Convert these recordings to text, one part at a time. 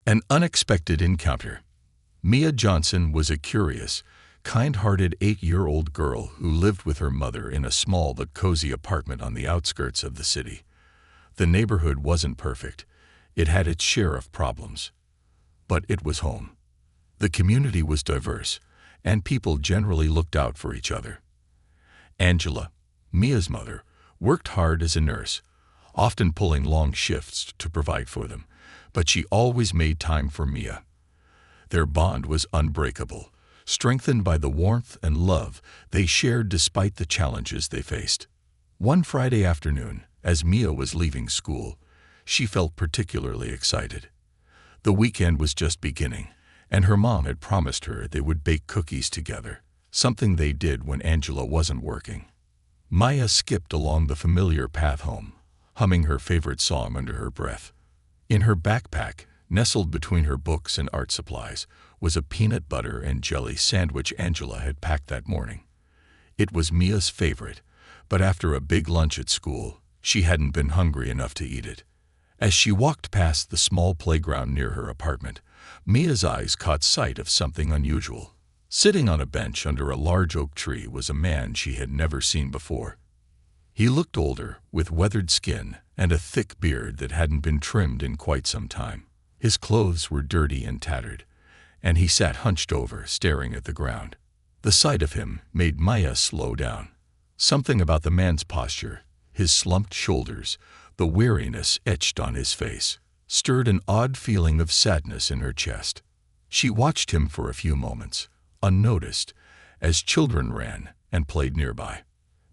An unexpected encounter. Mia Johnson was a curious, kind-hearted 8-year-old girl who lived with her mother in a small but cozy apartment on the outskirts of the city. The neighborhood wasn't perfect. It had its share of problems. But it was home. The community was diverse, and people generally looked out for each other. Angela, Mia's mother, worked hard as a nurse, often pulling long shifts to provide for them, but she always made time for Mia. Their bond was unbreakable, strengthened by the warmth and love they shared despite the challenges they faced. One Friday afternoon, as Mia was leaving school, she felt particularly excited. The weekend was just beginning, and her mom had promised her they would bake cookies together, something they did when Angela wasn't working. Mia skipped along the familiar path home, humming her favorite song under her breath. In her backpack, nestled between her books and art supplies, was a peanut butter and jelly sandwich Angela had packed that morning. It was Mia's favorite, but after a big lunch at school, she hadn't been hungry enough to eat it. As she walked past the small playground near her apartment, Mia's eyes caught sight of something unusual. Sitting on a bench under a large oak tree was a man she had never seen before. He looked older, with weathered skin and a thick beard that hadn't been trimmed in quite some time. His clothes were dirty and tattered, and he sat hunched over, staring at the ground. The sight of him made Mia slow down. Something about the man's posture, his slumped shoulders, the weariness etched on his face, stirred an odd feeling of sadness in her chest. She watched him for a few moments, unnoticed, as children ran and played nearby.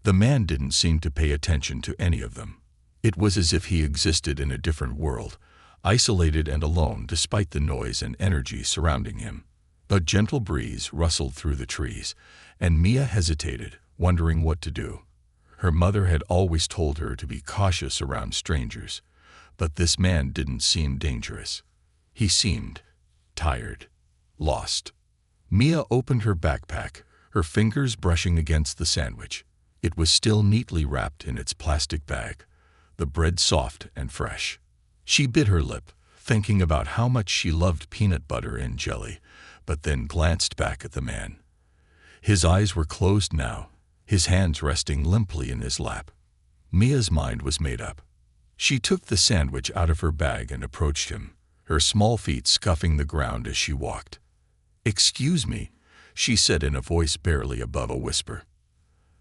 The man didn't seem to pay attention to any of them. It was as if he existed in a different world, isolated and alone despite the noise and energy surrounding him. A gentle breeze rustled through the trees, and Mia hesitated, wondering what to do. Her mother had always told her to be cautious around strangers, but this man didn't seem dangerous. He seemed tired, lost. Mia opened her backpack, her fingers brushing against the sandwich. It was still neatly wrapped in its plastic bag, the bread soft and fresh. She bit her lip, thinking about how much she loved peanut butter and jelly, but then glanced back at the man. His eyes were closed now, his hands resting limply in his lap. Mia's mind was made up. She took the sandwich out of her bag and approached him, her small feet scuffing the ground as she walked. "Excuse me," she said in a voice barely above a whisper.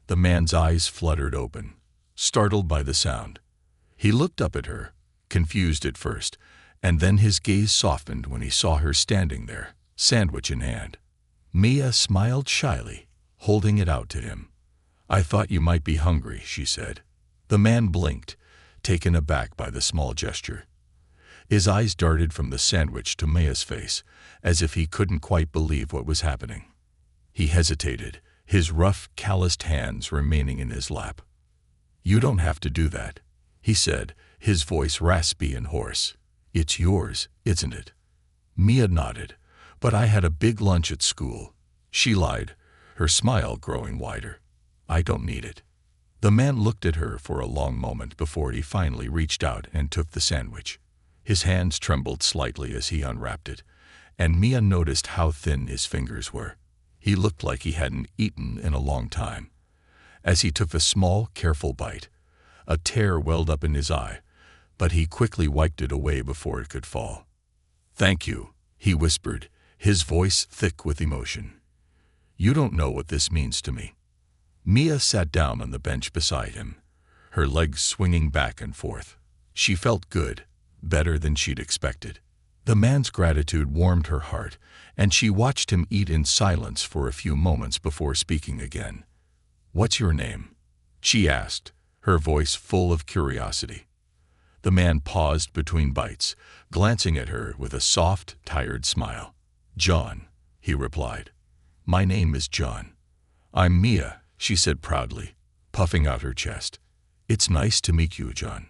The man's eyes fluttered open, startled by the sound. He looked up at her, confused at first, and then his gaze softened when he saw her standing there, sandwich in hand. Mia smiled shyly, holding it out to him. "I thought you might be hungry," she said. The man blinked, taken aback by the small gesture. His eyes darted from the sandwich to Mia's face, as if he couldn't quite believe what was happening. He hesitated, his rough, calloused hands remaining in his lap. "You don't have to do that," he said, his voice raspy and hoarse. "It's yours, isn't it?" Mia nodded. "But I had a big lunch at school," she lied, her smile growing wider. "I don't need it." The man looked at her for a long moment before he finally reached out and took the sandwich. His hands trembled slightly as he unwrapped it, and Mia noticed how thin his fingers were. He looked like he hadn't eaten in a long time. As he took a small, careful bite, a tear welled up in his eye, but he quickly wiped it away before it could fall. "Thank you," he whispered, his voice thick with emotion. "You don't know what this means to me." Mia sat down on the bench beside him, her legs swinging back and forth. She felt good, better than she'd expected. The man's gratitude warmed her heart, and she watched him eat in silence for a few moments before speaking again. "What's your name?" she asked, her voice full of curiosity. The man paused between bites, glancing at her with a soft, tired smile. "John," he replied. "My name is John." "I'm Mia," she said proudly, puffing out her chest. "It's nice to meet you, John."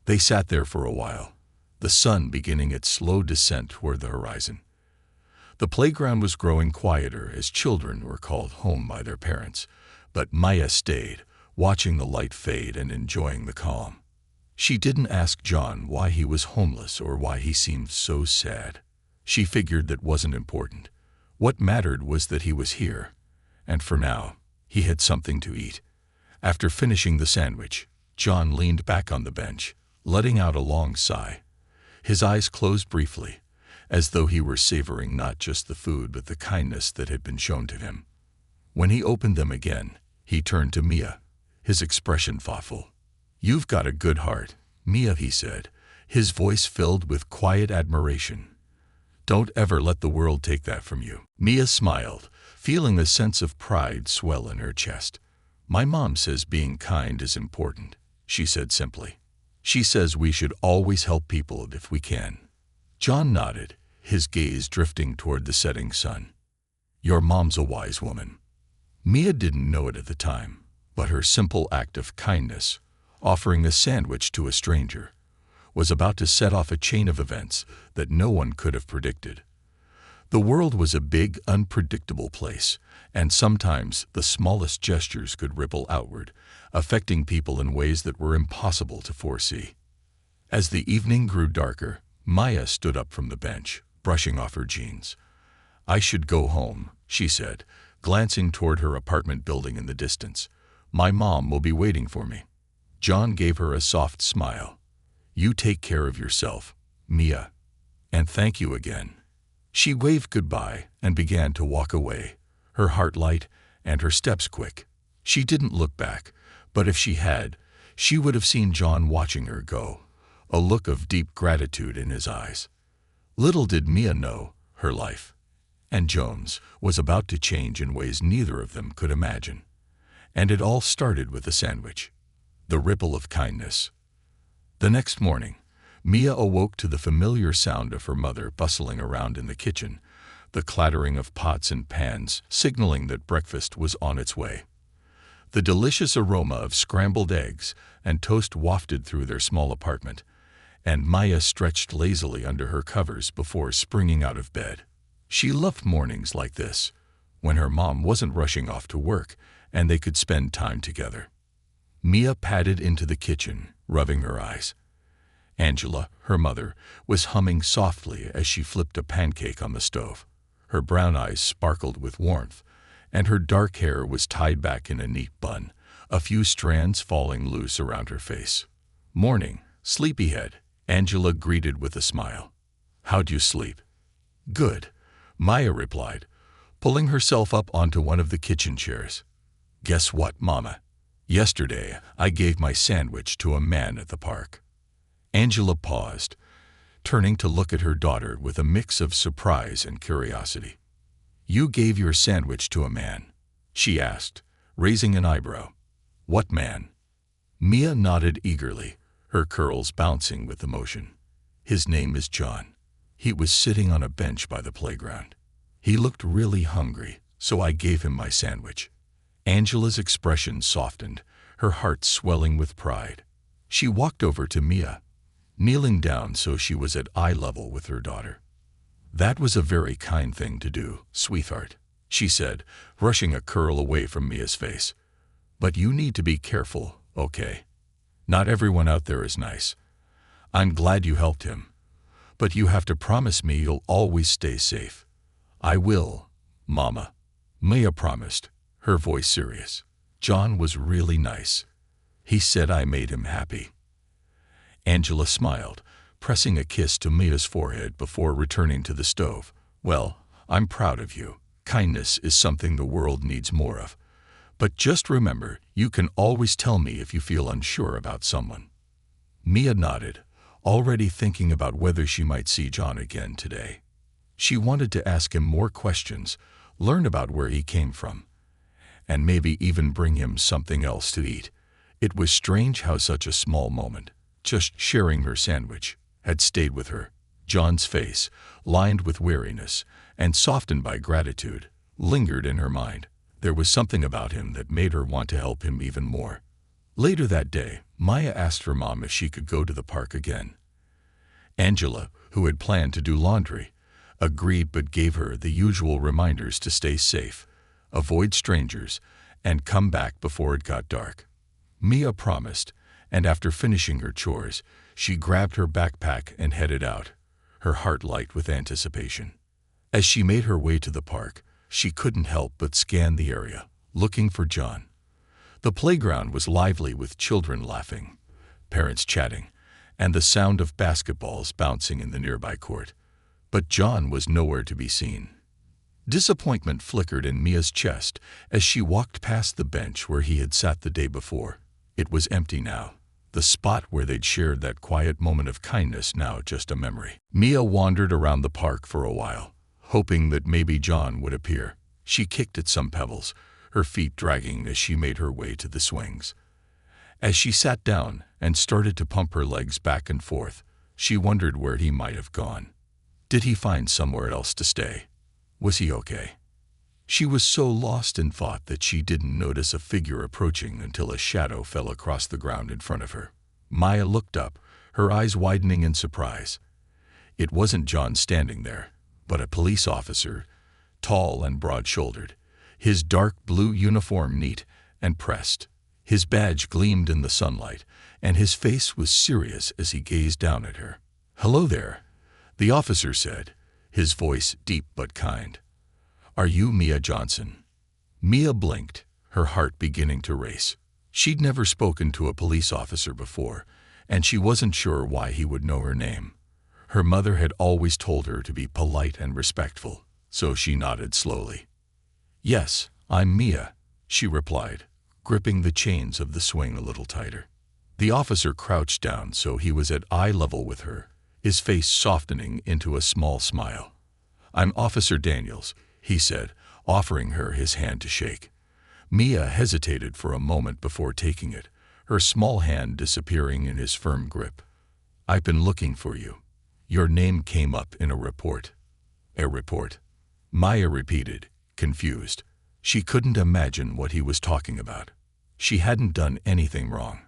They sat there for a while, the sun beginning its slow descent toward the horizon. The playground was growing quieter as children were called home by their parents, but Mia stayed, watching the light fade and enjoying the calm. She didn't ask John why he was homeless or why he seemed so sad. She figured that wasn't important. What mattered was that he was here, and for now, he had something to eat. After finishing the sandwich, John leaned back on the bench, letting out a long sigh. His eyes closed briefly, as though he were savoring not just the food but the kindness that had been shown to him. When he opened them again, he turned to Mia, his expression thoughtful. "You've got a good heart, Mia," he said, his voice filled with quiet admiration. "Don't ever let the world take that from you." Mia smiled, feeling a sense of pride swell in her chest. "My mom says being kind is important," she said simply. "She says we should always help people if we can." John nodded, his gaze drifting toward the setting sun. "Your mom's a wise woman." Mia didn't know it at the time, but her simple act of kindness, offering a sandwich to a stranger, was about to set off a chain of events that no one could have predicted. The world was a big, unpredictable place, and sometimes the smallest gestures could ripple outward, affecting people in ways that were impossible to foresee. As the evening grew darker, Maya stood up from the bench, brushing off her jeans. "I should go home," she said, glancing toward her apartment building in the distance. "My mom will be waiting for me." John gave her a soft smile. "You take care of yourself, Mia. And thank you again." She waved goodbye and began to walk away, her heart light and her steps quick. She didn't look back, but if she had, she would have seen John watching her go, a look of deep gratitude in his eyes. Little did Mia know, her life, and Joan's, was about to change in ways neither of them could imagine. And it all started with a sandwich. The ripple of kindness. The next morning, Mia awoke to the familiar sound of her mother bustling around in the kitchen, the clattering of pots and pans signaling that breakfast was on its way. The delicious aroma of scrambled eggs and toast wafted through their small apartment, and Maya stretched lazily under her covers before springing out of bed. She loved mornings like this, when her mom wasn't rushing off to work and they could spend time together. Mia padded into the kitchen, rubbing her eyes. Angela, her mother, was humming softly as she flipped a pancake on the stove. Her brown eyes sparkled with warmth, and her dark hair was tied back in a neat bun, a few strands falling loose around her face. "Morning, sleepyhead," Angela greeted with a smile. "How'd you sleep?" "Good," Maya replied, pulling herself up onto one of the kitchen chairs. "Guess what, Mama? Yesterday, I gave my sandwich to a man at the park." Angela paused, turning to look at her daughter with a mix of surprise and curiosity. "You gave your sandwich to a man?" she asked, raising an eyebrow. "What man?" Mia nodded eagerly, her curls bouncing with emotion. "His name is John. He was sitting on a bench by the playground. He looked really hungry, so I gave him my sandwich." Angela's expression softened, her heart swelling with pride. She walked over to Mia, kneeling down so she was at eye level with her daughter. "That was a very kind thing to do, sweetheart," she said, brushing a curl away from Mia's face. "But you need to be careful, okay? Not everyone out there is nice. I'm glad you helped him, but you have to promise me you'll always stay safe." "I will, Mama," Mia promised, her voice serious. "John was really nice. He said I made him happy." Angela smiled, pressing a kiss to Mia's forehead before returning to the stove. "Well, I'm proud of you. Kindness is something the world needs more of. But just remember, you can always tell me if you feel unsure about someone." Mia nodded, already thinking about whether she might see John again today. She wanted to ask him more questions, learn about where he came from, and maybe even bring him something else to eat. It was strange how such a small moment, just sharing her sandwich, had stayed with her. John's face, lined with weariness and softened by gratitude, lingered in her mind. There was something about him that made her want to help him even more. Later that day, Maya asked her mom if she could go to the park again. Angela, who had planned to do laundry, agreed but gave her the usual reminders to stay safe, avoid strangers, and come back before it got dark. Mia promised, and after finishing her chores, she grabbed her backpack and headed out, her heart light with anticipation. As she made her way to the park, she couldn't help but scan the area, looking for John. The playground was lively with children laughing, parents chatting, and the sound of basketballs bouncing in the nearby court. But John was nowhere to be seen. Disappointment flickered in Mia's chest as she walked past the bench where he had sat the day before. It was empty now. The spot where they'd shared that quiet moment of kindness now just a memory. Mia wandered around the park for a while, hoping that maybe John would appear. She kicked at some pebbles, her feet dragging as she made her way to the swings. As she sat down and started to pump her legs back and forth, she wondered where he might have gone. Did he find somewhere else to stay? Was he okay? She was so lost in thought that she didn't notice a figure approaching until a shadow fell across the ground in front of her. Mia looked up, her eyes widening in surprise. It wasn't John standing there, but a police officer, tall and broad-shouldered, his dark blue uniform neat and pressed. His badge gleamed in the sunlight, and his face was serious as he gazed down at her. "Hello there," the officer said, his voice deep but kind. "Are you Mia Johnson?" Mia blinked, her heart beginning to race. She'd never spoken to a police officer before, and she wasn't sure why he would know her name. Her mother had always told her to be polite and respectful, so she nodded slowly. "Yes, I'm Mia," she replied, gripping the chains of the swing a little tighter. The officer crouched down so he was at eye level with her, his face softening into a small smile. "I'm Officer Daniels," he said, offering her his hand to shake. Mia hesitated for a moment before taking it, her small hand disappearing in his firm grip. "I've been looking for you. Your name came up in a report." "A report?" Mia repeated, confused. She couldn't imagine what he was talking about. She hadn't done anything wrong.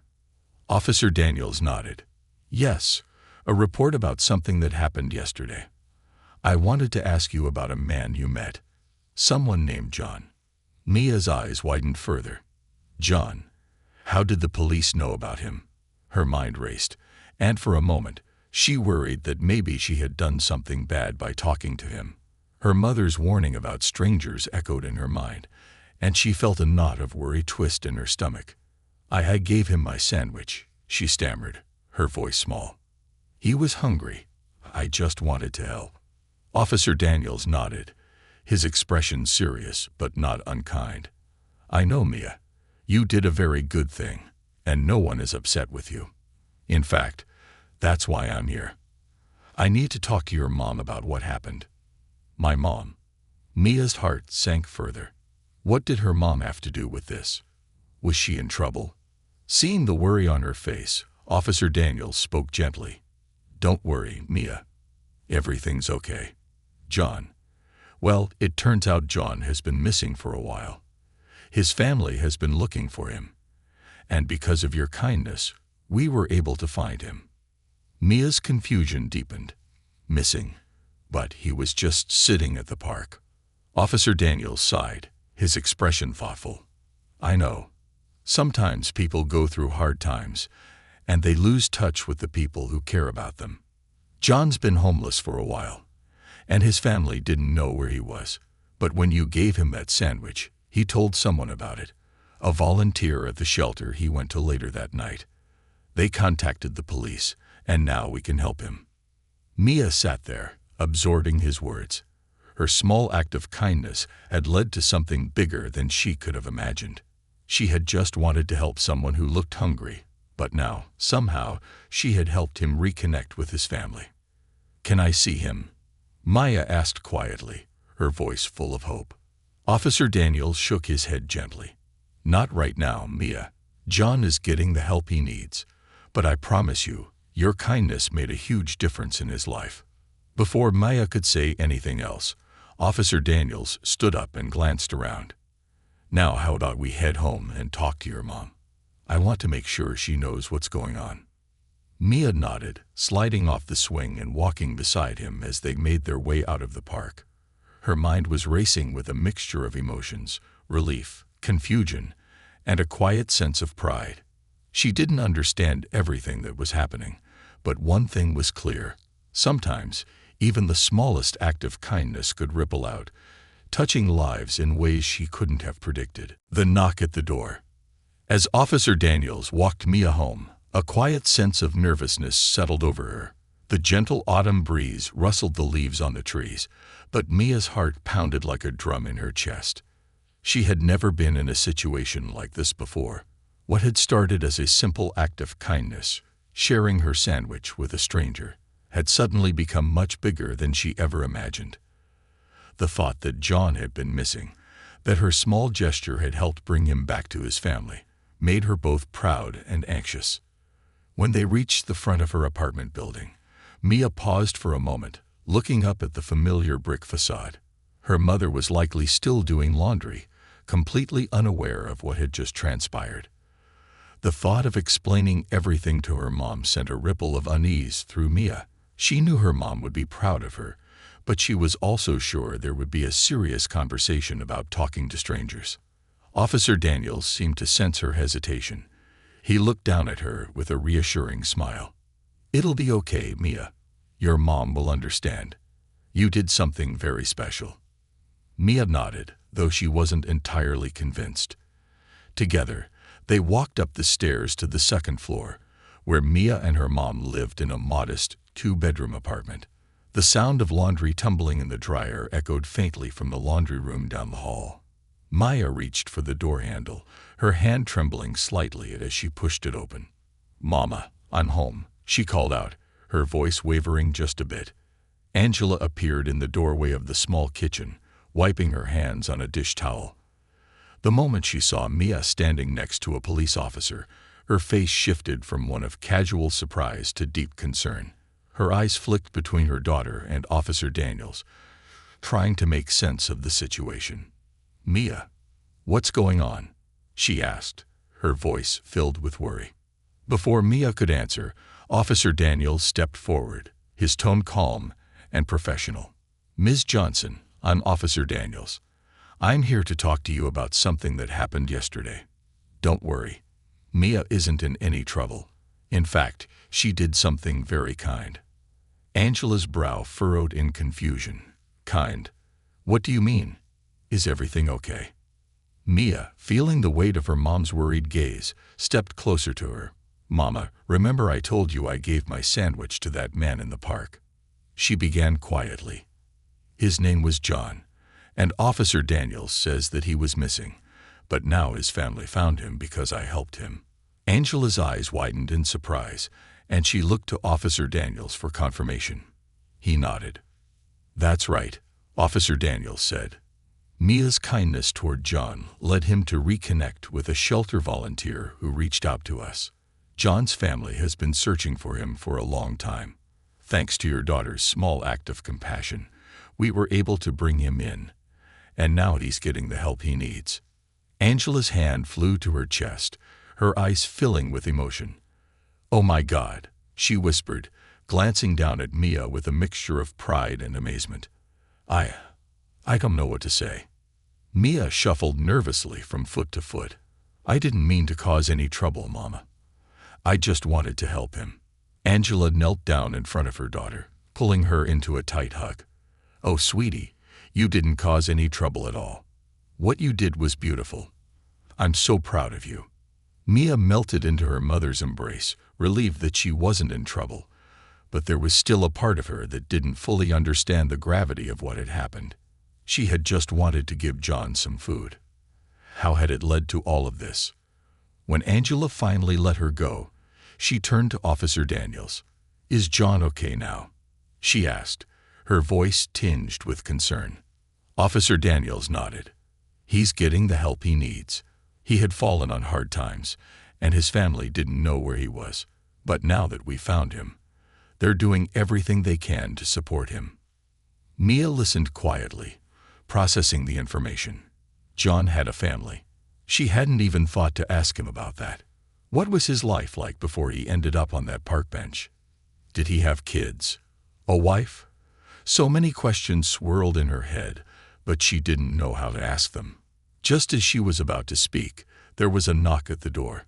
Officer Daniels nodded. "Yes, a report about something that happened yesterday. I wanted to ask you about a man you met. Someone named John." Mia's eyes widened further. John. How did the police know about him? Her mind raced, and for a moment, she worried that maybe she had done something bad by talking to him. Her mother's warning about strangers echoed in her mind, and she felt a knot of worry twist in her stomach. I gave him my sandwich," she stammered, her voice small. "He was hungry. I just wanted to help." Officer Daniels nodded, his expression serious but not unkind. "I know, Mia. You did a very good thing, and no one is upset with you. In fact, that's why I'm here. I need to talk to your mom about what happened." "My mom?" Mia's heart sank further. What did her mom have to do with this? Was she in trouble? Seeing the worry on her face, Officer Daniels spoke gently. "Don't worry, Mia. Everything's okay. John. Well, it turns out John has been missing for a while. His family has been looking for him. And because of your kindness, we were able to find him." Mia's confusion deepened. Missing. But he was just sitting at the park. Officer Daniels sighed, his expression thoughtful. "I know. Sometimes people go through hard times, and they lose touch with the people who care about them. John's been homeless for a while, and his family didn't know where he was. But when you gave him that sandwich, he told someone about it, a volunteer at the shelter he went to later that night. They contacted the police, and now we can help him." Mia sat there, absorbing his words. Her small act of kindness had led to something bigger than she could have imagined. She had just wanted to help someone who looked hungry, but now, somehow, she had helped him reconnect with his family. "Can I see him?" Mia asked quietly, her voice full of hope. Officer Daniels shook his head gently. "Not right now, Mia. John is getting the help he needs, but I promise you, your kindness made a huge difference in his life." Before Mia could say anything else, Officer Daniels stood up and glanced around. "Now how about we head home and talk to your mom? I want to make sure she knows what's going on." Mia nodded, sliding off the swing and walking beside him as they made their way out of the park. Her mind was racing with a mixture of emotions, relief, confusion, and a quiet sense of pride. She didn't understand everything that was happening, but one thing was clear. Sometimes, Even the smallest act of kindness could ripple out, touching lives in ways she couldn't have predicted. The knock at the door. As Officer Daniels walked Mia home, a quiet sense of nervousness settled over her. The gentle autumn breeze rustled the leaves on the trees, but Mia's heart pounded like a drum in her chest. She had never been in a situation like this before. What had started as a simple act of kindness, sharing her sandwich with a stranger, had suddenly become much bigger than she ever imagined. The thought that John had been missing, that her small gesture had helped bring him back to his family, made her both proud and anxious. When they reached the front of her apartment building, Mia paused for a moment, looking up at the familiar brick facade. Her mother was likely still doing laundry, completely unaware of what had just transpired. The thought of explaining everything to her mom sent a ripple of unease through Mia. She knew her mom would be proud of her, but she was also sure there would be a serious conversation about talking to strangers. Officer Daniels seemed to sense her hesitation. He looked down at her with a reassuring smile. "It'll be okay, Mia. Your mom will understand. You did something very special." Mia nodded, though she wasn't entirely convinced. Together, they walked up the stairs to the second floor, where Mia and her mom lived in a modest, two-bedroom apartment. The sound of laundry tumbling in the dryer echoed faintly from the laundry room down the hall. Maya reached for the door handle, her hand trembling slightly as she pushed it open. "Mama, I'm home," she called out, her voice wavering just a bit. Angela appeared in the doorway of the small kitchen, wiping her hands on a dish towel. The moment she saw Mia standing next to a police officer, her face shifted from one of casual surprise to deep concern. Her eyes flicked between her daughter and Officer Daniels, trying to make sense of the situation. "Mia, what's going on?" she asked, her voice filled with worry. Before Mia could answer, Officer Daniels stepped forward, his tone calm and professional. "Ms. Johnson, I'm Officer Daniels. I'm here to talk to you about something that happened yesterday. Don't worry. Mia isn't in any trouble. In fact, she did something very kind." Angela's brow furrowed in confusion. "Kind? What do you mean? Is everything okay?" Mia, feeling the weight of her mom's worried gaze, stepped closer to her. "Mama, remember I told you I gave my sandwich to that man in the park?" She began quietly. "His name was John, and Officer Daniels says that he was missing, but now his family found him because I helped him." Angela's eyes widened in surprise, and she looked to Officer Daniels for confirmation. He nodded. "That's right," Officer Daniels said. "Mia's kindness toward John led him to reconnect with a shelter volunteer who reached out to us. John's family has been searching for him for a long time. Thanks to your daughter's small act of compassion, we were able to bring him in, and now he's getting the help he needs." Angela's hand flew to her chest, her eyes filling with emotion. "Oh my God," she whispered, glancing down at Mia with a mixture of pride and amazement. I don't know what to say." Mia shuffled nervously from foot to foot. "I didn't mean to cause any trouble, Mama. I just wanted to help him." Angela knelt down in front of her daughter, pulling her into a tight hug. "Oh, sweetie, you didn't cause any trouble at all. What you did was beautiful. I'm so proud of you." Mia melted into her mother's embrace, relieved that she wasn't in trouble, but there was still a part of her that didn't fully understand the gravity of what had happened. She had just wanted to give John some food. How had it led to all of this? When Angela finally let her go, she turned to Officer Daniels. "Is John okay now?" she asked, her voice tinged with concern. Officer Daniels nodded. "He's getting the help he needs. He had fallen on hard times, and his family didn't know where he was. But now that we found him, they're doing everything they can to support him." Mia listened quietly, processing the information. John had a family. She hadn't even thought to ask him about that. What was his life like before he ended up on that park bench? Did he have kids? A wife? So many questions swirled in her head, but she didn't know how to ask them. Just as she was about to speak, there was a knock at the door.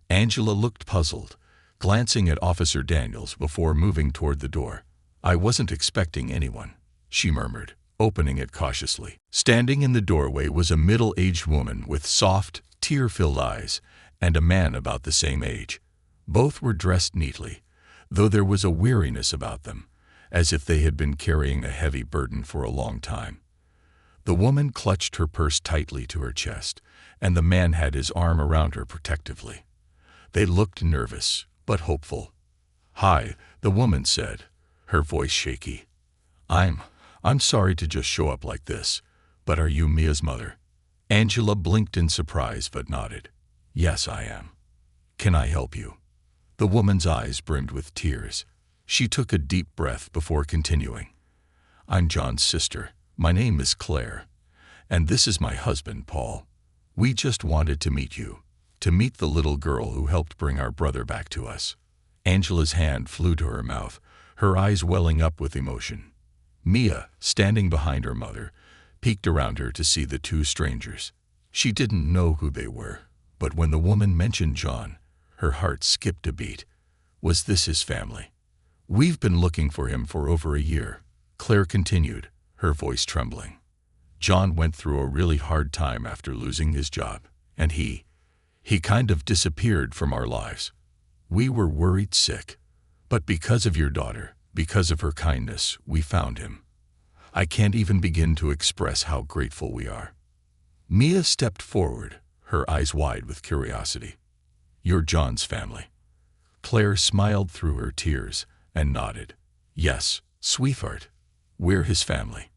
Angela looked puzzled, glancing at Officer Daniels before moving toward the door. I wasn't expecting anyone, she murmured, opening it cautiously. Standing in the doorway was a middle-aged woman with soft, tear-filled eyes, and a man about the same age. Both were dressed neatly, though there was a weariness about them, as if they had been carrying a heavy burden for a long time. The woman clutched her purse tightly to her chest, and the man had his arm around her protectively. They looked nervous, but hopeful. "Hi," the woman said, her voice shaky. I'm sorry to just show up like this, but are you Mia's mother?" Angela blinked in surprise but nodded. "Yes, I am. Can I help you?" The woman's eyes brimmed with tears. She took a deep breath before continuing. "I'm John's sister. My name is Claire. And this is my husband, Paul. We just wanted to meet you, to meet the little girl who helped bring our brother back to us." Angela's hand flew to her mouth, her eyes welling up with emotion. Mia, standing behind her mother, peeked around her to see the two strangers. She didn't know who they were, but when the woman mentioned John, her heart skipped a beat. Was this his family? "We've been looking for him for over a year," Claire continued, her voice trembling. "John went through a really hard time after losing his job, and he kind of disappeared from our lives. We were worried sick, but because of your daughter, because of her kindness, we found him. I can't even begin to express how grateful we are." Mia stepped forward, her eyes wide with curiosity. "You're John's family?" Claire smiled through her tears and nodded. "Yes, sweetheart. We're his family.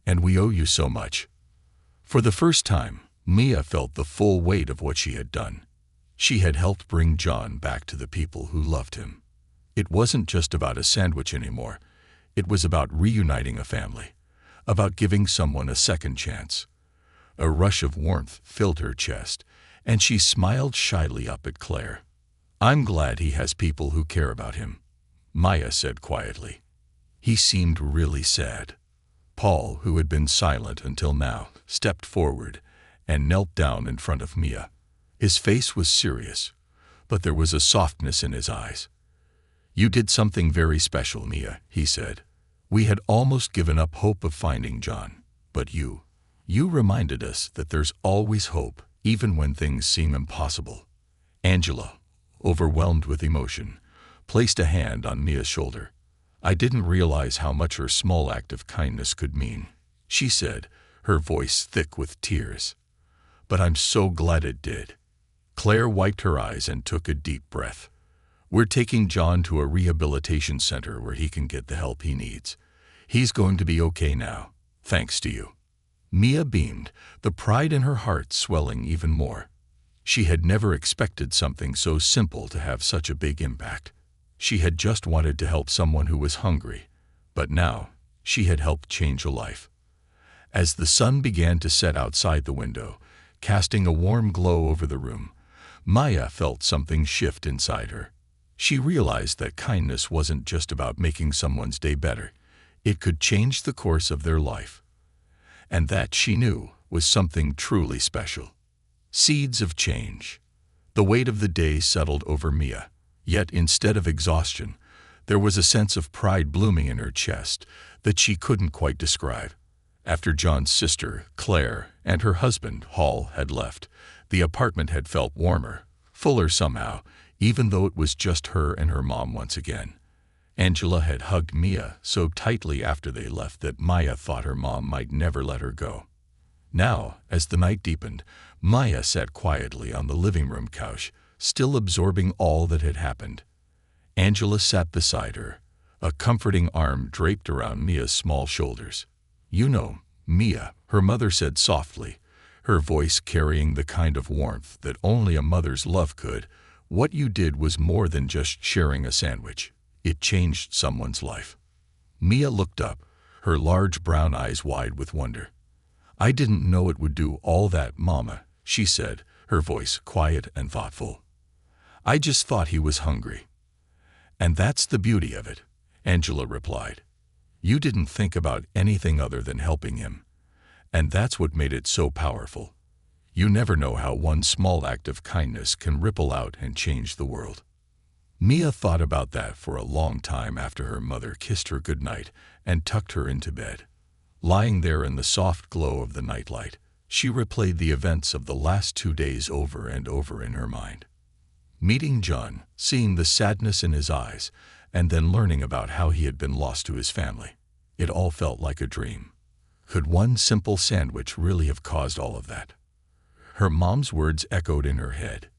And we owe you so much." For the first time, Mia felt the full weight of what she had done. She had helped bring John back to the people who loved him. It wasn't just about a sandwich anymore. It was about reuniting a family, about giving someone a second chance. A rush of warmth filled her chest, and she smiled shyly up at Claire. "I'm glad he has people who care about him," Maya said quietly. He seemed really sad. Paul, who had been silent until now, stepped forward and knelt down in front of Mia. His face was serious, but there was a softness in his eyes. "You did something very special, Mia," he said. "We had almost given up hope of finding John, but you reminded us that there's always hope, even when things seem impossible." Angela, overwhelmed with emotion, placed a hand on Mia's shoulder. "I didn't realize how much her small act of kindness could mean," she said, her voice thick with tears. "But I'm so glad it did." Claire wiped her eyes and took a deep breath. "We're taking John to a rehabilitation center where he can get the help he needs. He's going to be okay now, thanks to you." Mia beamed, the pride in her heart swelling even more. She had never expected something so simple to have such a big impact. She had just wanted to help someone who was hungry, but now she had helped change a life. As the sun began to set outside the window, casting a warm glow over the room, Maya felt something shift inside her. She realized that kindness wasn't just about making someone's day better. It could change the course of their life. And that, she knew, was something truly special. Seeds of change. The weight of the day settled over Mia, yet instead of exhaustion, there was a sense of pride blooming in her chest that she couldn't quite describe. After John's sister, Claire, and her husband, Hall, had left, the apartment had felt warmer, fuller somehow, even though it was just her and her mom once again. Angela had hugged Mia so tightly after they left that Maya thought her mom might never let her go. Now, as the night deepened, Maya sat quietly on the living room couch, still absorbing all that had happened. Angela sat beside her, a comforting arm draped around Mia's small shoulders. "You know, Mia," her mother said softly, her voice carrying the kind of warmth that only a mother's love could, "what you did was more than just sharing a sandwich. It changed someone's life." Mia looked up, her large brown eyes wide with wonder. "I didn't know it would do all that, Mama," she said, her voice quiet and thoughtful. "I just thought he was hungry." "And that's the beauty of it," Angela replied. "You didn't think about anything other than helping him. And that's what made it so powerful. You never know how one small act of kindness can ripple out and change the world." Mia thought about that for a long time after her mother kissed her goodnight and tucked her into bed. Lying there in the soft glow of the nightlight, she replayed the events of the last 2 days over and over in her mind. Meeting John, seeing the sadness in his eyes, and then learning about how he had been lost to his family. It all felt like a dream. Could one simple sandwich really have caused all of that? Her mom's words echoed in her head.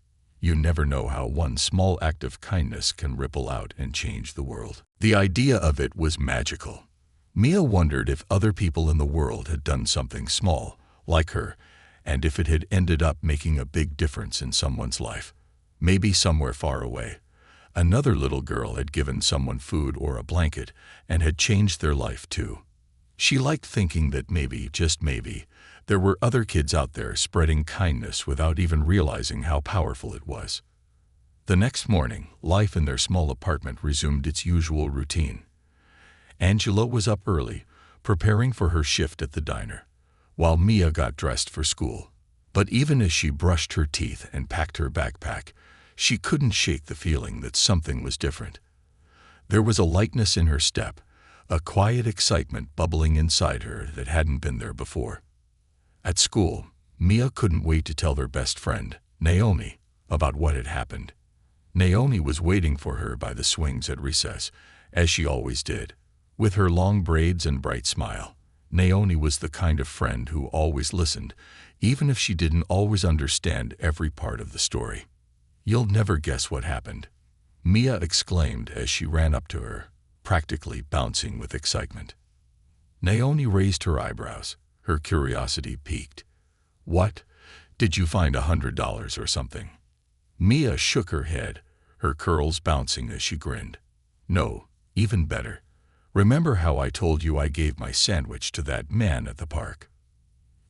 You never know how one small act of kindness can ripple out and change the world. The idea of it was magical. Mia wondered if other people in the world had done something small, like her, and if it had ended up making a big difference in someone's life. Maybe somewhere far away, another little girl had given someone food or a blanket and had changed their life too. She liked thinking that maybe, just maybe, there were other kids out there spreading kindness without even realizing how powerful it was. The next morning, life in their small apartment resumed its usual routine. Angela was up early, preparing for her shift at the diner, while Mia got dressed for school. But even as she brushed her teeth and packed her backpack, she couldn't shake the feeling that something was different. There was a lightness in her step, a quiet excitement bubbling inside her that hadn't been there before. At school, Mia couldn't wait to tell their best friend, Naomi, about what had happened. Naomi was waiting for her by the swings at recess, as she always did. With her long braids and bright smile, Naomi was the kind of friend who always listened, even if she didn't always understand every part of the story. You'll never guess what happened, Mia exclaimed as she ran up to her, practically bouncing with excitement. Naomi raised her eyebrows, her curiosity piqued. What? Did you find $100 or something? Mia shook her head, her curls bouncing as she grinned. No, even better. Remember how I told you I gave my sandwich to that man at the park?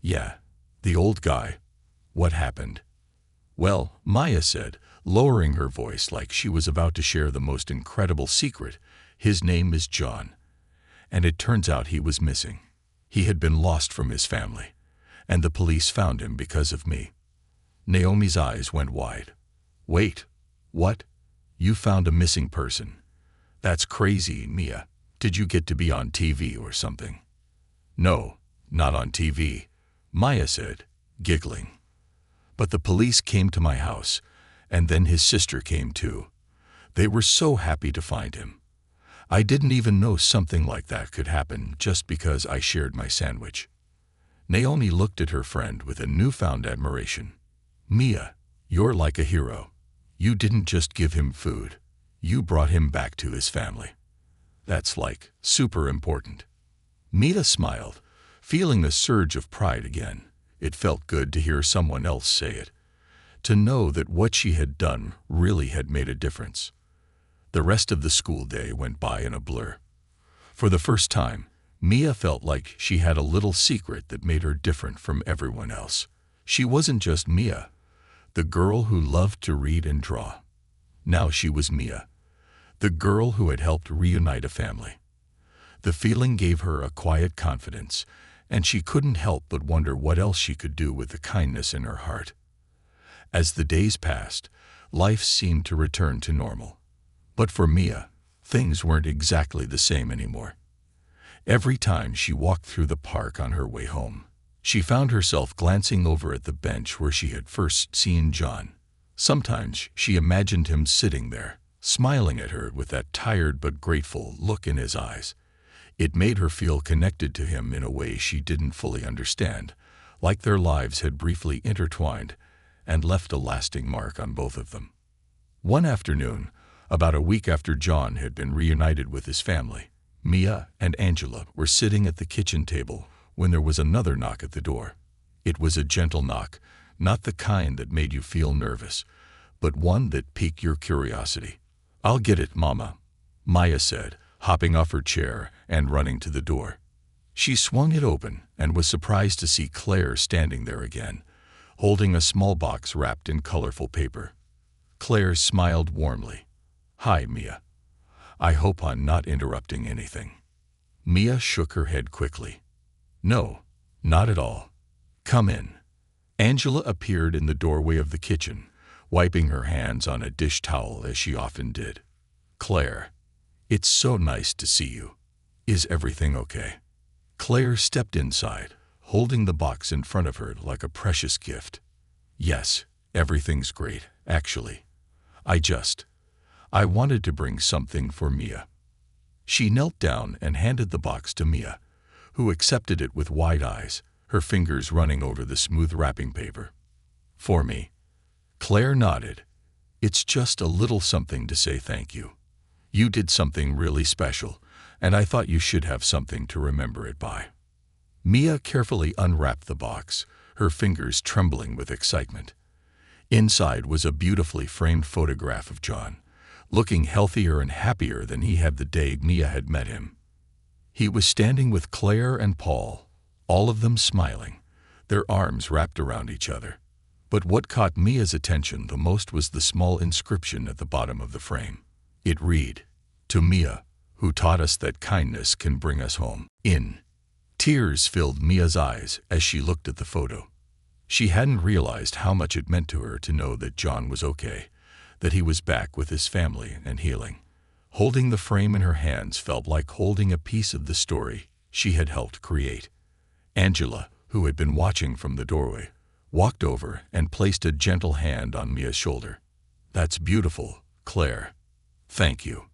Yeah, the old guy. What happened? Well, Maya said, lowering her voice like she was about to share the most incredible secret, his name is John. And it turns out he was missing. He had been lost from his family, and the police found him because of me. Naomi's eyes went wide. Wait, what? You found a missing person? That's crazy, Mia. Did you get to be on TV or something? No, not on TV, Maya said, giggling. But the police came to my house, and then his sister came too. They were so happy to find him. I didn't even know something like that could happen just because I shared my sandwich. Naomi looked at her friend with a newfound admiration. Mia, you're like a hero. You didn't just give him food. You brought him back to his family. That's like super important. Mia smiled, feeling a surge of pride again. It felt good to hear someone else say it, to know that what she had done really had made a difference. The rest of the school day went by in a blur. For the first time, Mia felt like she had a little secret that made her different from everyone else. She wasn't just Mia, the girl who loved to read and draw. Now she was Mia, the girl who had helped reunite a family. The feeling gave her a quiet confidence, and she couldn't help but wonder what else she could do with the kindness in her heart. As the days passed, life seemed to return to normal. But for Mia, things weren't exactly the same anymore. Every time she walked through the park on her way home, she found herself glancing over at the bench where she had first seen John. Sometimes she imagined him sitting there, smiling at her with that tired but grateful look in his eyes. It made her feel connected to him in a way she didn't fully understand, like their lives had briefly intertwined and left a lasting mark on both of them. One afternoon, about a week after John had been reunited with his family, Mia and Angela were sitting at the kitchen table when there was another knock at the door. It was a gentle knock, not the kind that made you feel nervous, but one that piqued your curiosity. I'll get it, Mama, Maya said, hopping off her chair and running to the door. She swung it open and was surprised to see Claire standing there again, holding a small box wrapped in colorful paper. Claire smiled warmly. Hi, Mia. I hope I'm not interrupting anything. Mia shook her head quickly. No, not at all. Come in. Angela appeared in the doorway of the kitchen, wiping her hands on a dish towel as she often did. "Claire, it's so nice to see you. Is everything okay?" Claire stepped inside, holding the box in front of her like a precious gift. "Yes, everything's great, actually. I wanted to bring something for Mia." She knelt down and handed the box to Mia, who accepted it with wide eyes, her fingers running over the smooth wrapping paper. "For me?" Claire nodded. "It's just a little something to say thank you. You did something really special, and I thought you should have something to remember it by." Mia carefully unwrapped the box, her fingers trembling with excitement. Inside was a beautifully framed photograph of John, looking healthier and happier than he had the day Mia had met him. He was standing with Claire and Paul, all of them smiling, their arms wrapped around each other. But what caught Mia's attention the most was the small inscription at the bottom of the frame. It read, "To Mia, who taught us that kindness can bring us home." Tears filled Mia's eyes as she looked at the photo. She hadn't realized how much it meant to her to know that John was okay, that he was back with his family and healing. Holding the frame in her hands felt like holding a piece of the story she had helped create. Angela, who had been watching from the doorway, walked over and placed a gentle hand on Mia's shoulder. "That's beautiful, Claire. Thank you."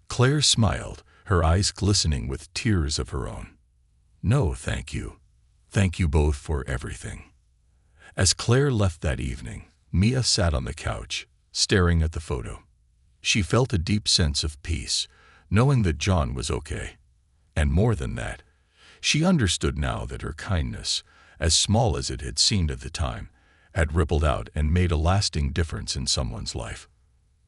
Claire smiled, her eyes glistening with tears of her own. "No, thank you. Thank you both for everything." As Claire left that evening, Mia sat on the couch, staring at the photo. She felt a deep sense of peace, knowing that John was okay. And more than that, she understood now that her kindness, as small as it had seemed at the time, had rippled out and made a lasting difference in someone's life.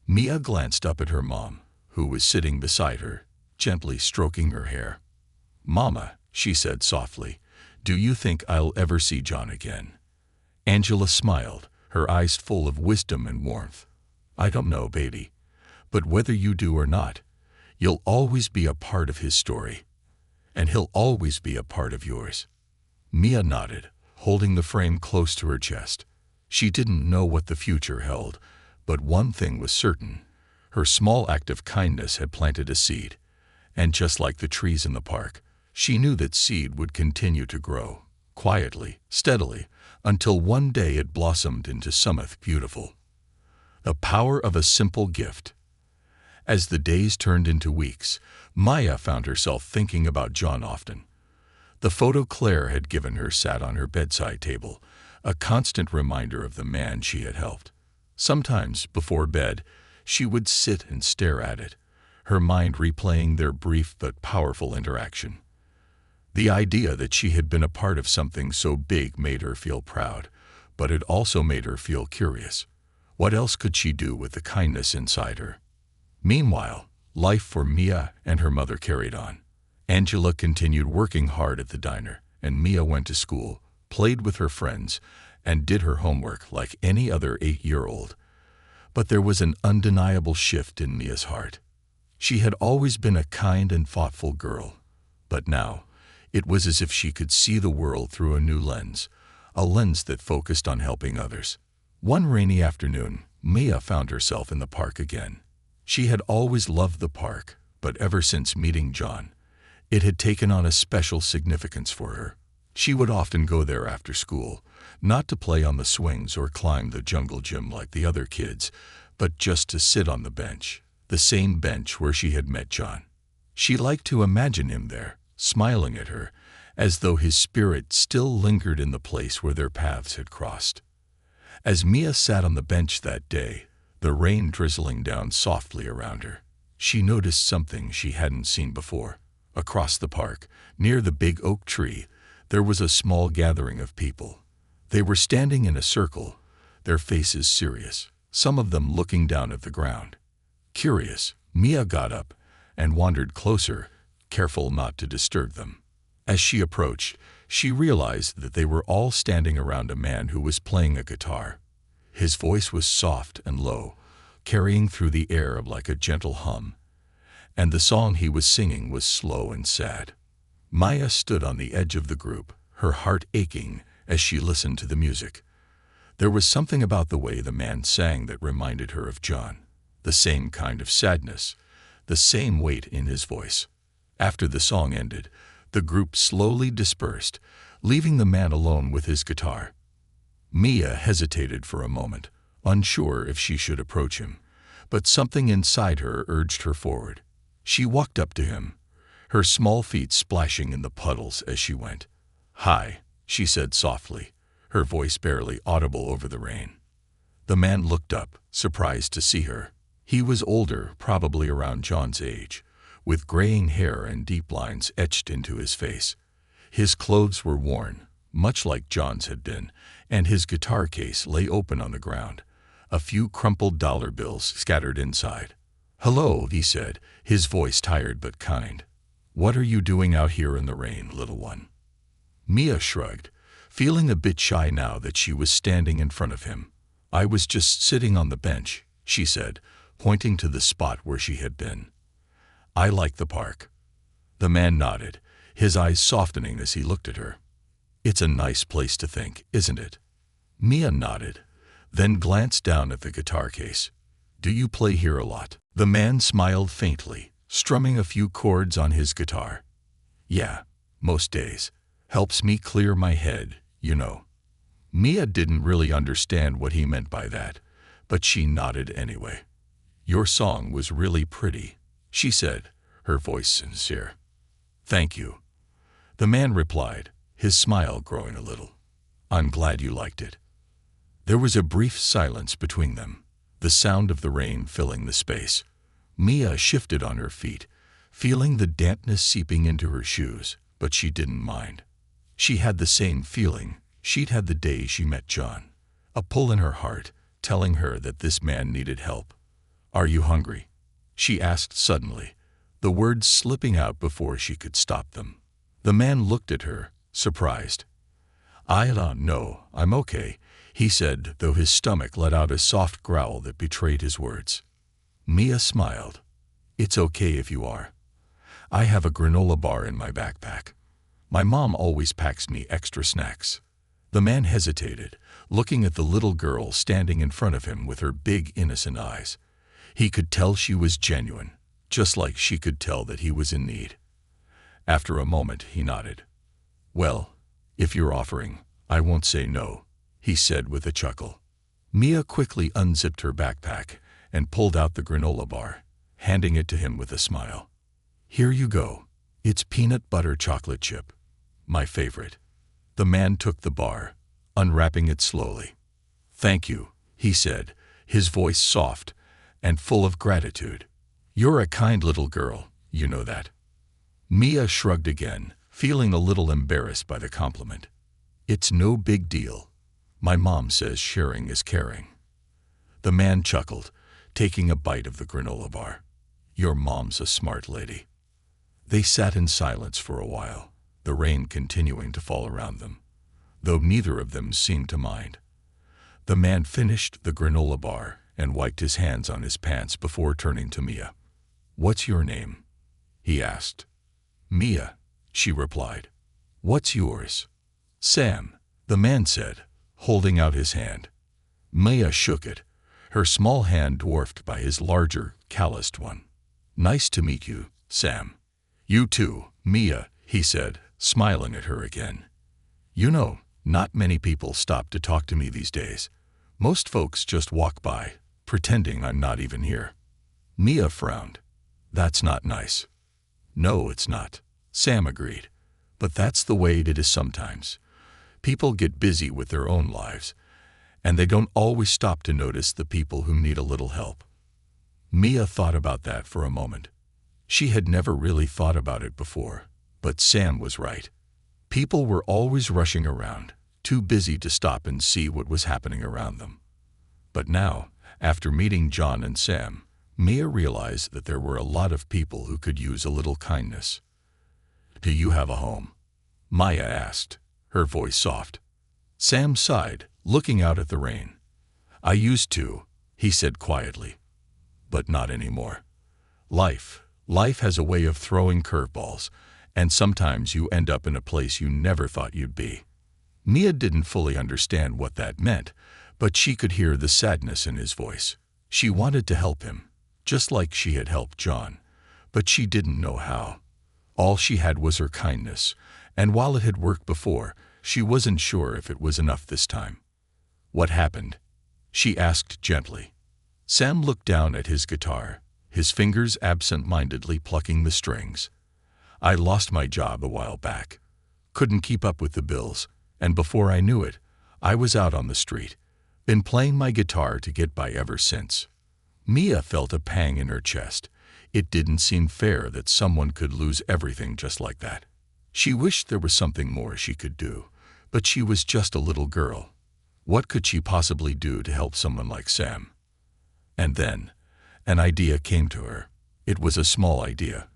Mia glanced up at her mom, who was sitting beside her, gently stroking her hair. "Mama," she said softly, "do you think I'll ever see John again?" Angela smiled, her eyes full of wisdom and warmth. "I don't know, baby. But whether you do or not, you'll always be a part of his story. And he'll always be a part of yours." Mia nodded, holding the frame close to her chest. She didn't know what the future held, but one thing was certain. Her small act of kindness had planted a seed. And just like the trees in the park, she knew that seed would continue to grow, quietly, steadily, until one day it blossomed into something beautiful. The power of a simple gift. As the days turned into weeks, Maya found herself thinking about John often. The photo Claire had given her sat on her bedside table, a constant reminder of the man she had helped. Sometimes, before bed, she would sit and stare at it, her mind replaying their brief but powerful interaction. The idea that she had been a part of something so big made her feel proud, but it also made her feel curious. What else could she do with the kindness inside her? Meanwhile, life for Mia and her mother carried on. Angela continued working hard at the diner, and Mia went to school, played with her friends, and did her homework like any other 8-year-old. But there was an undeniable shift in Mia's heart. She had always been a kind and thoughtful girl, but now it was as if she could see the world through a new lens, a lens that focused on helping others. One rainy afternoon, Mia found herself in the park again. She had always loved the park, but ever since meeting John, it had taken on a special significance for her. She would often go there after school, not to play on the swings or climb the jungle gym like the other kids, but just to sit on the bench, the same bench where she had met John. She liked to imagine him there, smiling at her, as though his spirit still lingered in the place where their paths had crossed. As Mia sat on the bench that day, the rain drizzling down softly around her, she noticed something she hadn't seen before. Across the park, near the big oak tree, there was a small gathering of people. They were standing in a circle, their faces serious, some of them looking down at the ground. Curious, Mia got up and wandered closer, careful not to disturb them. As she approached, she realized that they were all standing around a man who was playing a guitar. His voice was soft and low, carrying through the air like a gentle hum, and the song he was singing was slow and sad. Maya stood on the edge of the group, her heart aching as she listened to the music. There was something about the way the man sang that reminded her of John. The same kind of sadness, the same weight in his voice. After the song ended, the group slowly dispersed, leaving the man alone with his guitar. Mia hesitated for a moment, unsure if she should approach him, but something inside her urged her forward. She walked up to him, her small feet splashing in the puddles as she went. "Hi," she said softly, her voice barely audible over the rain. The man looked up, surprised to see her. He was older, probably around John's age, with graying hair and deep lines etched into his face. His clothes were worn, much like John's had been, and his guitar case lay open on the ground, a few crumpled dollar bills scattered inside. "Hello," he said, his voice tired but kind. "What are you doing out here in the rain, little one?" Mia shrugged, feeling a bit shy now that she was standing in front of him. "I was just sitting on the bench," she said, pointing to the spot where she had been. "I like the park." The man nodded, his eyes softening as he looked at her. "It's a nice place to think, isn't it?" Mia nodded, then glanced down at the guitar case. "Do you play here a lot?" The man smiled faintly, strumming a few chords on his guitar. "Yeah, most days. Helps me clear my head, you know." Mia didn't really understand what he meant by that, but she nodded anyway. "Your song was really pretty," she said, her voice sincere. "Thank you." The man replied, his smile growing a little. "I'm glad you liked it." There was a brief silence between them, the sound of the rain filling the space. Mia shifted on her feet, feeling the dampness seeping into her shoes, but she didn't mind. She had the same feeling she'd had the day she met John, a pull in her heart telling her that this man needed help. "Are you hungry?" she asked suddenly, the words slipping out before she could stop them. The man looked at her, surprised. "I don't know, I'm okay," he said, though his stomach let out a soft growl that betrayed his words. Mia smiled. "It's okay if you are. I have a granola bar in my backpack. My mom always packs me extra snacks." The man hesitated, looking at the little girl standing in front of him with her big, innocent eyes. He could tell she was genuine, just like she could tell that he was in need. After a moment, he nodded. "Well, if you're offering, I won't say no," he said with a chuckle. Mia quickly unzipped her backpack and pulled out the granola bar, handing it to him with a smile. "Here you go. It's peanut butter chocolate chip. My favorite." The man took the bar, unwrapping it slowly. "Thank you," he said, his voice soft and full of gratitude. "You're a kind little girl, you know that." Mia shrugged again, feeling a little embarrassed by the compliment. "It's no big deal. My mom says sharing is caring." The man chuckled, taking a bite of the granola bar. "Your mom's a smart lady." They sat in silence for a while, the rain continuing to fall around them, though neither of them seemed to mind. The man finished the granola bar and wiped his hands on his pants before turning to Mia. "What's your name?" he asked. "Mia," she replied. "What's yours?" "Sam," the man said, holding out his hand. Mia shook it, her small hand dwarfed by his larger, calloused one. "Nice to meet you, Sam." "You too, Mia," he said, smiling at her again. "You know, not many people stop to talk to me these days. Most folks just walk by, pretending I'm not even here." Mia frowned. "That's not nice." "No, it's not," Sam agreed. "But that's the way it is sometimes. People get busy with their own lives, and they don't always stop to notice the people who need a little help." Mia thought about that for a moment. She had never really thought about it before, but Sam was right. People were always rushing around, too busy to stop and see what was happening around them. But now, after meeting John and Sam, Mia realized that there were a lot of people who could use a little kindness. "Do you have a home?" Maya asked, her voice soft. Sam sighed, looking out at the rain. "I used to," he said quietly. "But not anymore. Life has a way of throwing curveballs, and sometimes you end up in a place you never thought you'd be." Mia didn't fully understand what that meant, but she could hear the sadness in his voice. She wanted to help him, just like she had helped John, but she didn't know how. All she had was her kindness, and while it had worked before, she wasn't sure if it was enough this time. "What happened?" she asked gently. Sam looked down at his guitar, his fingers absent-mindedly plucking the strings. "I lost my job a while back. Couldn't keep up with the bills, and before I knew it, I was out on the street. Been playing my guitar to get by ever since." Mia felt a pang in her chest. It didn't seem fair that someone could lose everything just like that. She wished there was something more she could do, but she was just a little girl. What could she possibly do to help someone like Sam? And then, an idea came to her. It was a small idea,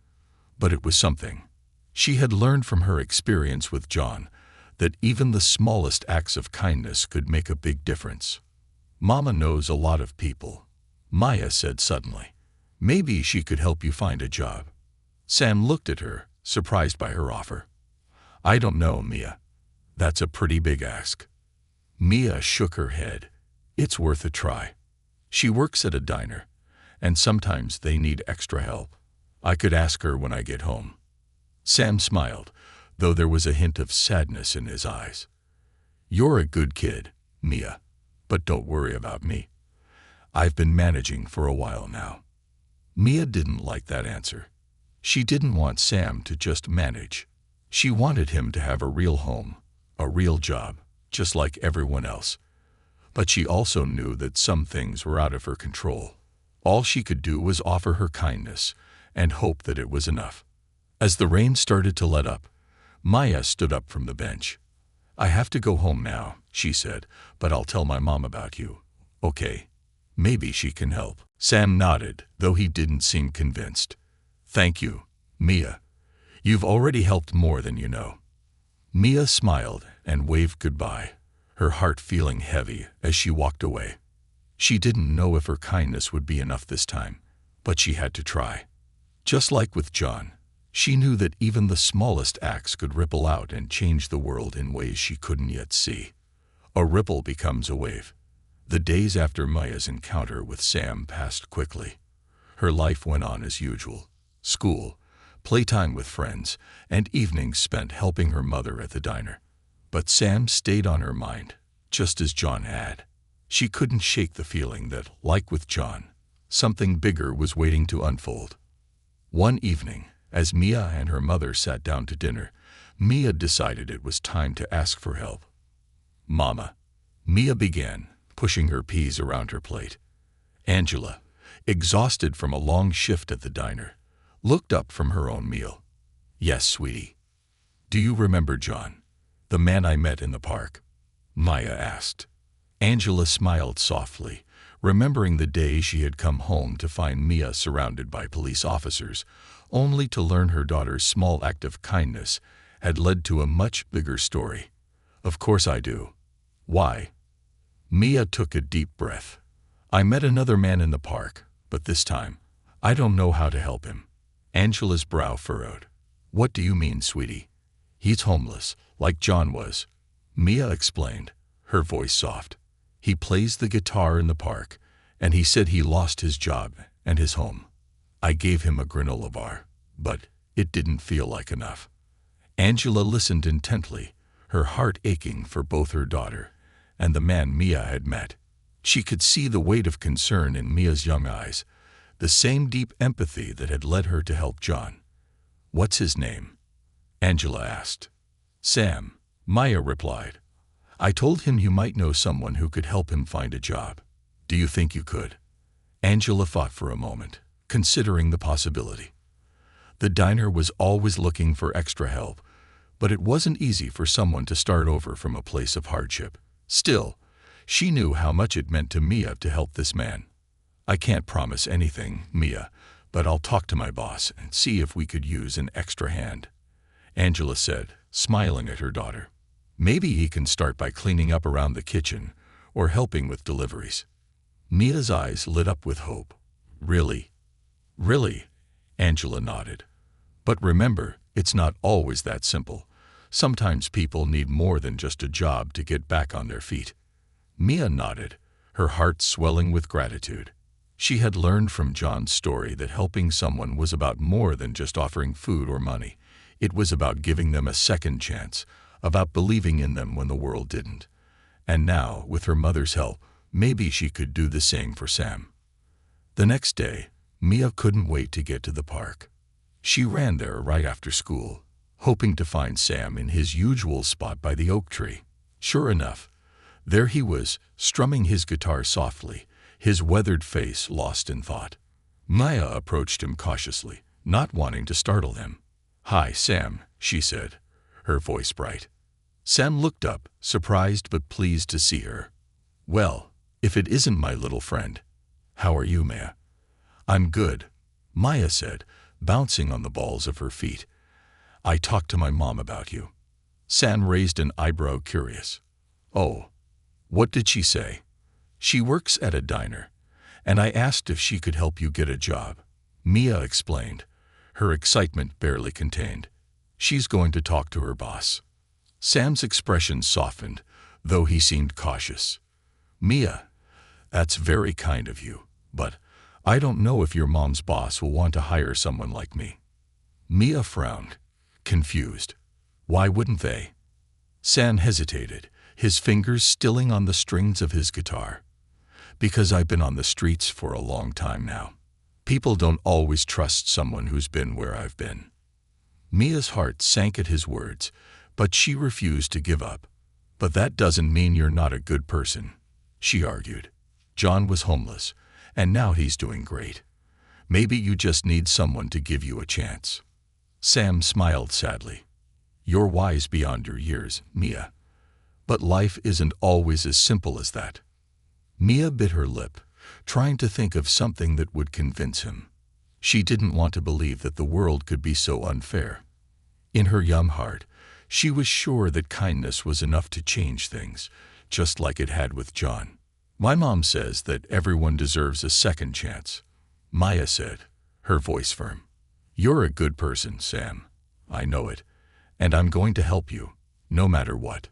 but it was something. She had learned from her experience with John that even the smallest acts of kindness could make a big difference. "Mama knows a lot of people," Maya said suddenly. "Maybe she could help you find a job." Sam looked at her, surprised by her offer. "I don't know, Mia. That's a pretty big ask." Mia shook her head. "It's worth a try. She works at a diner, and sometimes they need extra help. I could ask her when I get home." Sam smiled, though there was a hint of sadness in his eyes. "You're a good kid, Mia, but don't worry about me. I've been managing for a while now." Mia didn't like that answer. She didn't want Sam to just manage. She wanted him to have a real home, a real job, just like everyone else. But she also knew that some things were out of her control. All she could do was offer her kindness and hope that it was enough. As the rain started to let up, Maya stood up from the bench. "I have to go home now," she said, "but I'll tell my mom about you. Okay? Maybe she can help." Sam nodded, though he didn't seem convinced. "Thank you, Mia. You've already helped more than you know." Mia smiled and waved goodbye, her heart feeling heavy as she walked away. She didn't know if her kindness would be enough this time, but she had to try. Just like with John, she knew that even the smallest acts could ripple out and change the world in ways she couldn't yet see. A ripple becomes a wave. The days after Maya's encounter with Sam passed quickly. Her life went on as usual. School, playtime with friends, and evenings spent helping her mother at the diner. But Sam stayed on her mind, just as John had. She couldn't shake the feeling that, like with John, something bigger was waiting to unfold. One evening, as Mia and her mother sat down to dinner, Mia decided it was time to ask for help. "Mama," Mia began, pushing her peas around her plate. Angela, exhausted from a long shift at the diner, looked up from her own meal. "Yes, sweetie. Do you remember John, the man I met in the park?" Maya asked. Angela smiled softly, remembering the day she had come home to find Mia surrounded by police officers, only to learn her daughter's small act of kindness had led to a much bigger story. "Of course I do. Why?" Mia took a deep breath. "I met another man in the park, but this time, I don't know how to help him." Angela's brow furrowed. "What do you mean, sweetie?" "He's homeless, like John was," Mia explained, her voice soft. "He plays the guitar in the park, and he said he lost his job and his home. I gave him a granola bar, but it didn't feel like enough." Angela listened intently, her heart aching for both her daughter and the man Mia had met. She could see the weight of concern in Mia's young eyes, the same deep empathy that had led her to help John. "What's his name?" Angela asked. "Sam," Maya replied. "I told him you might know someone who could help him find a job. Do you think you could?" Angela thought for a moment, considering the possibility. The diner was always looking for extra help, but it wasn't easy for someone to start over from a place of hardship. Still, she knew how much it meant to Mia to help this man. "I can't promise anything, Mia, but I'll talk to my boss and see if we could use an extra hand," Angela said, smiling at her daughter. "Maybe he can start by cleaning up around the kitchen or helping with deliveries." Mia's eyes lit up with hope. "Really?" "Really," Angela nodded. "But remember, it's not always that simple. Sometimes people need more than just a job to get back on their feet." Mia nodded, her heart swelling with gratitude. She had learned from John's story that helping someone was about more than just offering food or money. It was about giving them a second chance, about believing in them when the world didn't. And now, with her mother's help, maybe she could do the same for Sam. The next day, Mia couldn't wait to get to the park. She ran there right after school, hoping to find Sam in his usual spot by the oak tree. Sure enough, there he was, strumming his guitar softly, his weathered face lost in thought. Mia approached him cautiously, not wanting to startle him. "Hi, Sam," she said, her voice bright. Sam looked up, surprised but pleased to see her. "Well, if it isn't my little friend. How are you, Mia?" "I'm good," Mia said, bouncing on the balls of her feet. "I talked to my mom about you." Sam raised an eyebrow, curious. "Oh, what did she say?" "She works at a diner, and I asked if she could help you get a job," Mia explained, her excitement barely contained. "She's going to talk to her boss." Sam's expression softened, though he seemed cautious. "Mia, that's very kind of you, but I don't know if your mom's boss will want to hire someone like me." Mia frowned, confused. Why wouldn't they? Sam hesitated, his fingers stilling on the strings of his guitar. "Because I've been on the streets for a long time now. People don't always trust someone who's been where I've been." Mia's heart sank at his words, but she refused to give up. "But that doesn't mean you're not a good person," she argued. "John was homeless, and now he's doing great. Maybe you just need someone to give you a chance." Sam smiled sadly. "You're wise beyond your years, Mia. But life isn't always as simple as that." Mia bit her lip, trying to think of something that would convince him. She didn't want to believe that the world could be so unfair. In her young heart, she was sure that kindness was enough to change things, just like it had with John. "My mom says that everyone deserves a second chance," Mia said, her voice firm. "You're a good person, Sam. I know it, and I'm going to help you, no matter what."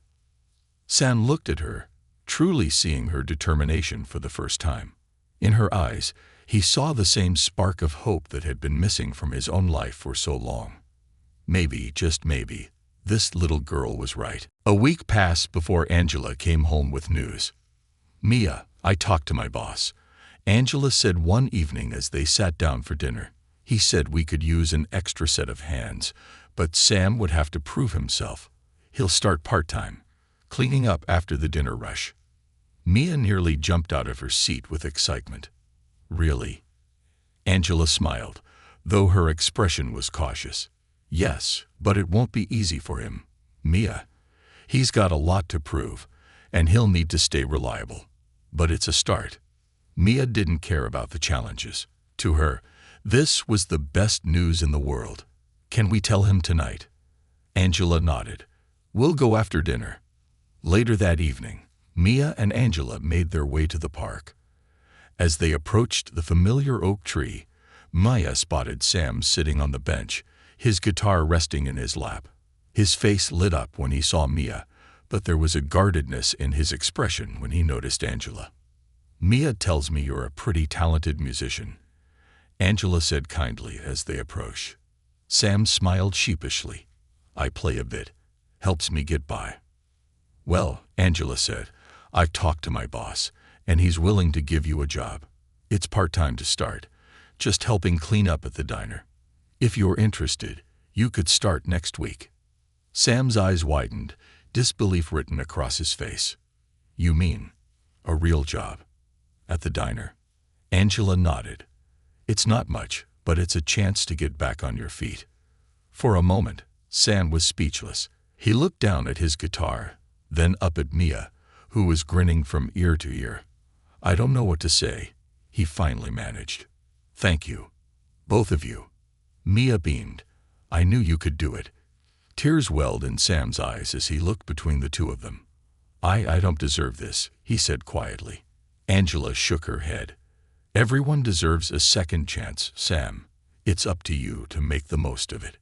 Sam looked at her, truly seeing her determination for the first time. In her eyes, he saw the same spark of hope that had been missing from his own life for so long. Maybe, just maybe, this little girl was right. A week passed before Angela came home with news. "Mia, I talked to my boss," Angela said one evening as they sat down for dinner. "He said we could use an extra set of hands, but Sam would have to prove himself. He'll start part-time, cleaning up after the dinner rush." Mia nearly jumped out of her seat with excitement. "Really?" Angela smiled, though her expression was cautious. "Yes, but it won't be easy for him, Mia. He's got a lot to prove, and he'll need to stay reliable. But it's a start." Mia didn't care about the challenges. To her, this was the best news in the world. "Can we tell him tonight?" Angela nodded. "We'll go after dinner." Later that evening, Mia and Angela made their way to the park. As they approached the familiar oak tree, Mia spotted Sam sitting on the bench, his guitar resting in his lap. His face lit up when he saw Mia, but there was a guardedness in his expression when he noticed Angela. "Mia tells me you're a pretty talented musician," Angela said kindly as they approached. Sam smiled sheepishly. "I play a bit. Helps me get by." "Well," Angela said, "I've talked to my boss, and he's willing to give you a job. It's part-time to start, just helping clean up at the diner. If you're interested, you could start next week." Sam's eyes widened, disbelief written across his face. "You mean a real job? At the diner?" Angela nodded. "It's not much, but it's a chance to get back on your feet." For a moment, Sam was speechless. He looked down at his guitar, then up at Mia, who was grinning from ear to ear. "I don't know what to say," he finally managed. "Thank you. Both of you." Mia beamed. "I knew you could do it." Tears welled in Sam's eyes as he looked between the two of them. I don't deserve this," he said quietly. Angela shook her head. "Everyone deserves a second chance, Sam. It's up to you to make the most of it."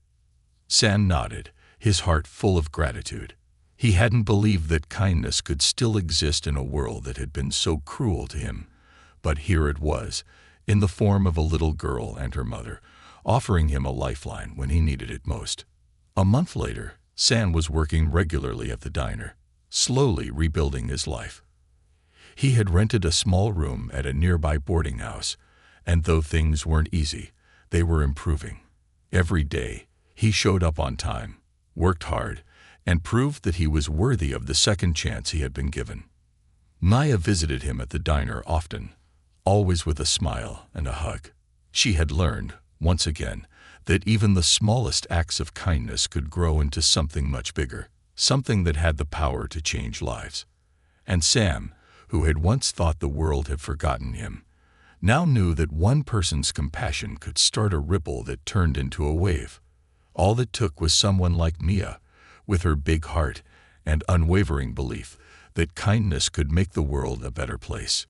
Sam nodded, his heart full of gratitude. He hadn't believed that kindness could still exist in a world that had been so cruel to him. But here it was, in the form of a little girl and her mother, offering him a lifeline when he needed it most. A month later, Sam was working regularly at the diner, slowly rebuilding his life. He had rented a small room at a nearby boarding house, and though things weren't easy, they were improving. Every day, he showed up on time, worked hard, and proved that he was worthy of the second chance he had been given. Maya visited him at the diner often, always with a smile and a hug. She had learned, once again, that even the smallest acts of kindness could grow into something much bigger, something that had the power to change lives. And Sam, who had once thought the world had forgotten him, now knew that one person's compassion could start a ripple that turned into a wave. All it took was someone like Mia, with her big heart and unwavering belief that kindness could make the world a better place.